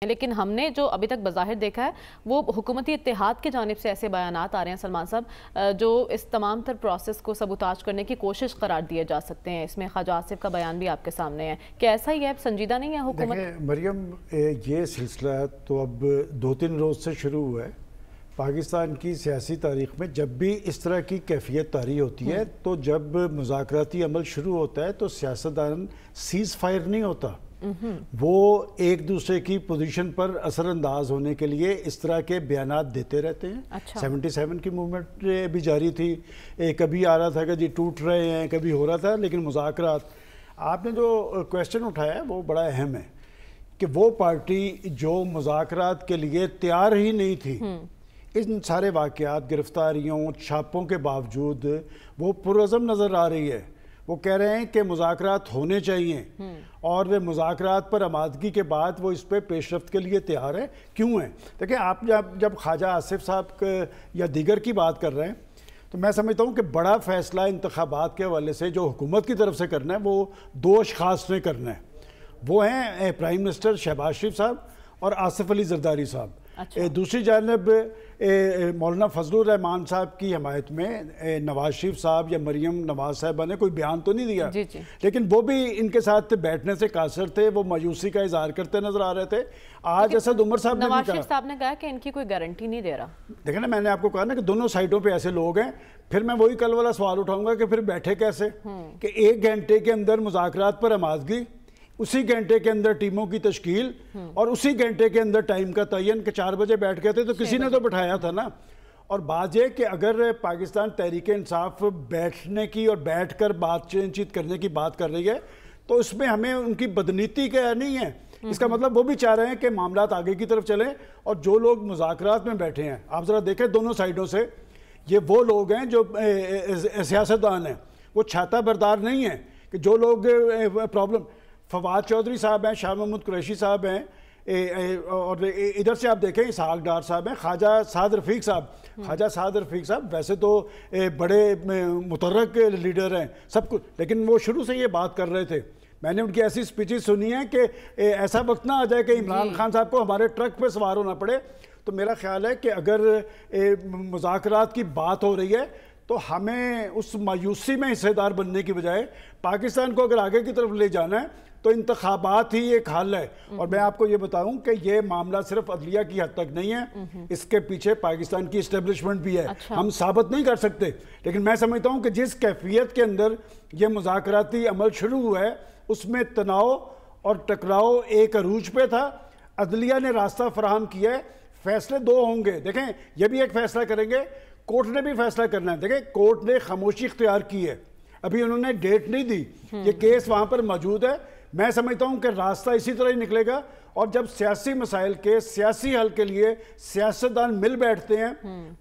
لیکن ہم نے جو ابھی تک بظاہر دیکھا ہے وہ حکومتی اتحاد کی جانب سے ایسے بیانات آ رہے ہیں سلمان صاحب جو اس تمام تر پروسیس کو سبوتاج کرنے کی کوشش قرار دیے جا سکتے ہیں. اس میں خواجہ آصف کا بیان بھی آپ کے سامنے ہے کہ ایسا ہی ہے, سنجیدہ نہیں ہے حکومت؟ دیکھیں مریم, یہ سلسلہ تو اب 2-3 روز سے شروع ہوا ہے. پاکستان کی سیاسی تاریخ میں جب بھی اس طرح کی کیفیت طاری ہوتی ہے تو جب مذاکراتی عمل شروع ہوتا ہے تو سیاستدان سیز فائر نہیں ہوتا, وہ ایک دوسرے کی پوزیشن پر اثر انداز ہونے کے لیے اس طرح کے بیانات دیتے رہتے ہیں. 77 کی موومنٹ بھی جاری تھی, کبھی آ رہا تھا کہ جی ٹوٹ رہے ہیں, کبھی ہو رہا تھا, لیکن مذاکرات. آپ نے جو کویسچن اٹھایا ہے وہ بڑا اہم ہے کہ وہ پارٹی جو مذاکرات کے لیے تیار ہی نہیں تھی, ان سارے واقعات, گرفتاریوں, چھاپوں کے باوجود وہ پرعزم نظر آ رہی ہے. وہ کہہ رہے ہیں کہ مذاکرات ہونے چاہیے اور وہ مذاکرات پر آمادگی کے بعد وہ اس پہ پیش رفت کے لیے تیار ہے. کیوں ہیں؟ دیکھیں آپ جب خواجہ آصف صاحب یا دیگر کی بات کر رہے ہیں تو میں سمجھتا ہوں کہ بڑا فیصلہ انتخابات کے حوالے سے جو حکومت کی طرف سے کرنا ہے وہ 2 اشخاص نے کرنا ہے. وہ ہیں پرائم منسٹر شہباز شریف صاحب اور آصف علی زرداری صاحب. دوسری جانب مولانا فضل الرحمان صاحب کی حمایت میں نواز شریف صاحب یا مریم نواز صاحبہ نے کوئی بیان تو نہیں دیا, لیکن وہ بھی ان کے ساتھ بیٹھنے سے قاصر تھے, وہ مایوسی کا اظہار کرتے نظر آ رہے تھے. آج اسد عمر صاحب نے نواز شریف صاحب نے کہا کہ ان کی کوئی گارنٹی نہیں دے رہا. دیکھیں نا, میں نے آپ کو کہا نا کہ دونوں سائٹوں پہ ایسے لوگ ہیں. پھر میں وہی کل والا سوال اٹھاؤں گا کہ پھر بیٹھے کیسے, کہ 1 گھنٹے کے اندر مذاکرات پر آمادگی, اسی گھنٹے کے اندر ٹیموں کی تشکیل اور اسی گھنٹے کے اندر ٹائم کا تعین کہ 4 بجے بیٹھ گئے تھے تو کسی نے تو بٹھایا تھا نا. اور بات یہ کہ اگر پاکستان تحریک انصاف بیٹھنے کی اور بیٹھ کر بات چیت کرنے کی بات کر رہی ہے تو اس میں ہمیں ان کی بدنیتی کا نہیں ہے. اس کا مطلب وہ بھی چاہ رہے ہیں کہ معاملات آگے کی طرف چلیں, اور جو لوگ مذاکرات میں بیٹھے ہیں آپ ذرا دیکھیں دونوں سائڈوں سے, یہ وہ لوگ ہیں جو سیاستدان ہیں, وہ چھاتا بردار نہیں ہیں کہ جو لوگ پرابلم. فواد چودھری صاحب ہیں, شاہ محمود قریشی صاحب ہیں, اور ادھر سے آپ دیکھیں اسحاق ڈار صاحب ہیں, خواجہ سعد رفیق صاحب. خواجہ سعد رفیق صاحب ویسے تو بڑے متحرک لیڈر ہیں سب کچھ, لیکن وہ شروع سے یہ بات کر رہے تھے. میں نے ان کی ایسی سپیچز سنی ہیں کہ ایسا وقت نہ آ جائے کہ عمران خان صاحب کو ہمارے ٹرک پہ سوار ہونا پڑے. تو میرا خیال ہے کہ اگر مذاکرات کی بات ہو رہی ہے تو ہمیں اس مایوسی میں حصے دار بننے کی بجائے پاکستان کو اگر آگے کی طرف لے جانا ہے تو انتخابات ہی ایک حل ہے. اور میں آپ کو یہ بتاؤں کہ یہ معاملہ صرف عدلیہ کی حد تک نہیں ہے, اس کے پیچھے پاکستان کی اسٹیبلشمنٹ بھی ہے. ہم ثابت نہیں کر سکتے, لیکن میں سمجھتا ہوں کہ جس کیفیت کے اندر یہ مذاکراتی عمل شروع ہوا ہے اس میں تناؤ اور ٹکراؤ ایک عروج پہ تھا. عدلیہ نے راستہ فراہم کیا ہے, فیصلے 2 ہوں گے. دیکھیں یہ بھی ایک فیصلہ کریں گے, کورٹ نے بھی فیصلہ کرنا ہے. دیکھیں کورٹ نے خاموشی اختیار کی ہے, ابھی انہوں نے ڈیٹ نہیں دی, یہ کیس وہاں پر موجود ہے. میں سمجھتا ہوں کہ راستہ اسی طرح ہی نکلے گا, اور جب سیاسی مسائل کے سیاسی حل کے لیے سیاستدان مل بیٹھتے ہیں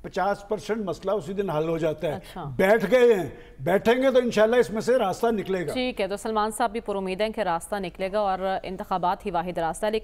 50% مسئلہ اسی دن حل ہو جاتا ہے. بیٹھ گئے ہیں, بیٹھیں گے تو انشاءاللہ اس میں سے راستہ نکلے گا. ٹھیک ہے, تو سلمان صاحب بھی پر امید ہیں کہ راستہ نکلے گا اور انتخابات ہی واحد راستہ ہے. لیکن